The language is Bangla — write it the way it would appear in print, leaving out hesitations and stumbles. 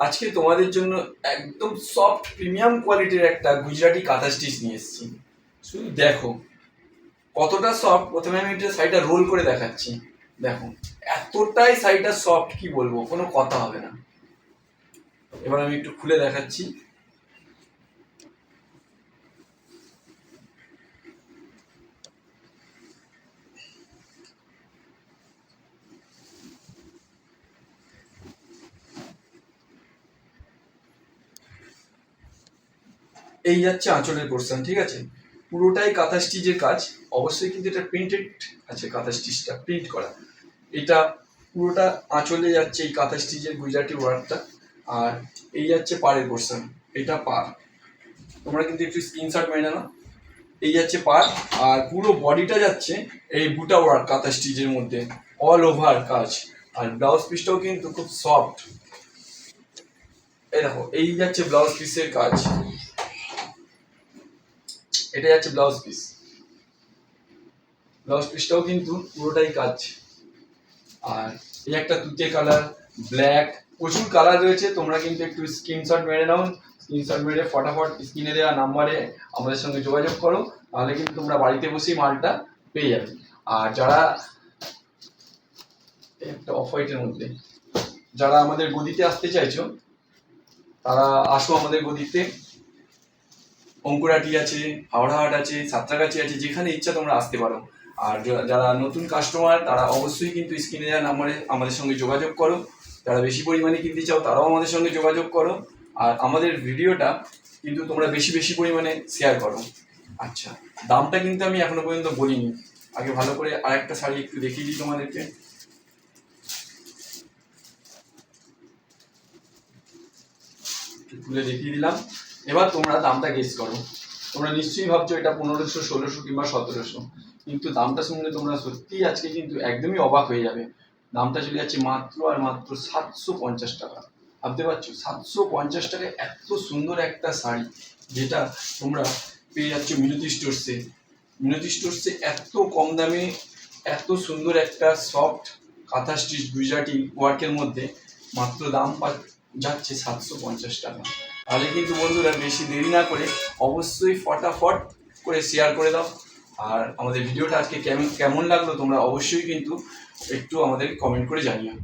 আজকে তোমাদের জন্য একদম সফট প্রিমিয়াম কোয়ালিটির একটা গুজরাটি কাঁথা স্টিচ নিয়ে এসেছি। শুধু দেখো কতটা সফট। প্রথমে আমি এটা শাড়িটা রোল করে দেখাচ্ছি। দেখো এতটাই শাড়িটা সফট, কি বলবো, কোনো কথা হবে না। এবার আমি একটু খুলে দেখাচ্ছি। এই যাচ্ছে আঁচলের পোর্শন, ঠিক আছে? পুরোটাই কাঁথা স্টিচের কাজ। অবশ্যই কিন্তু এটা প্রিন্টেড আছে, কাঁথা স্টিচটা প্রিন্ট করা। এটা পুরোটা আঁচলে যাচ্ছে এই কাঁথা স্টিচের গুজরাটি ওয়ার্কটা। আর এই যাচ্ছে পাড়ের পোর্শন, এটা পাড়। তোমরা কিন্তু একটু স্ক্রিনশট মেরে নাও। এই যাচ্ছে পাড়, আর পুরো বডিটা যাচ্ছে এই বুটা ওয়ার্ক কাঁথা স্টিচের মধ্যে, অল ওভার কাজ। আর ব্লাউজ পিসটাও কিন্তু খুব সফট। এই দেখো, এই যাচ্ছে ব্লাউজ পিসের কাজ। এটা যাচ্ছে ব্লাউজ পিস। ব্লাউজ পিসটাও কিন্তু পুরোটাই কাজ। আর এই একটা তুতে কালার, ব্ল্যাক, প্রচুর কালার রয়েছে। তোমরা কিন্তু একটু স্ক্রিনশট মেরে নাও। স্ক্রিনশট মেরে ফটাফট স্ক্রিনে দেওয়া নাম্বারে আমাদের সঙ্গে যোগাযোগ করো, তাহলে কিন্তু তোমরা বাড়িতে বসেই মালটা পেয়ে যাবে। আর যারা একটা অফ হোয়াইটের মধ্যে, যারা আমাদের গদিতে আসতে চাইছো তারা আসো আমাদের গদিতে। অঙ্কুরাটি আছে, হাওড়াহাট আছে, সাঁতরাগাছি আছে, যেখানে ইচ্ছা তোমরা আসতে পারো। আর যারা নতুন কাস্টমার তারা অবশ্যই কিন্তু স্ক্রিনে দেওয়া নাম্বারে আমাদের সঙ্গে যোগাযোগ করো। যারা বেশি পরিমাণে কিনতে চাও তারাও আমাদের সঙ্গে যোগাযোগ করো। আর আমাদের ভিডিওটা কিন্তু তোমরা বেশি বেশি পরিমাণে শেয়ার করো। আচ্ছা, দামটা কিন্তু আমি এখনো পর্যন্ত বলিনি। আগে ভালো করে আরেকটা শাড়ি একটু দেখিয়ে দিই তোমাদেরকে। খুলে দেখিয়ে দিলাম। এবার তোমরা দামটা গেস করো। তোমরা নিশ্চয়ই ভাবছো এটা 1500, 1600 কিংবা 1700, কিন্তু দামটা শুনলে তোমরা সত্যিই আজকে কিন্তু একদমই অবাক হয়ে যাবে। দামটা চলে যাচ্ছে মাত্র আর মাত্র 750 টাকা। ভাবতে পারছো 750 টাকায় এত সুন্দর একটা শাড়ি, যেটা তোমরা পেয়ে যাচ্ছ মিনতি স্টোর্সে। মিনতি স্টোর্সে এত কম দামে এত সুন্দর একটা সফট কাঁথা স্টিচ গুজরাটি ওয়ার্কের মধ্যে মাত্র দাম যাচ্ছে 750 টাকা। তাহলে কিন্তু বন্ধুরা বেশি দেরি না করে অবশ্যই ফটাফট করে শেয়ার করে দাও। আর আমাদের ভিডিওটা আজকে কেমন লাগলো তোমরা অবশ্যই কিন্তু একটু আমাদের কমেন্ট করে জানিও।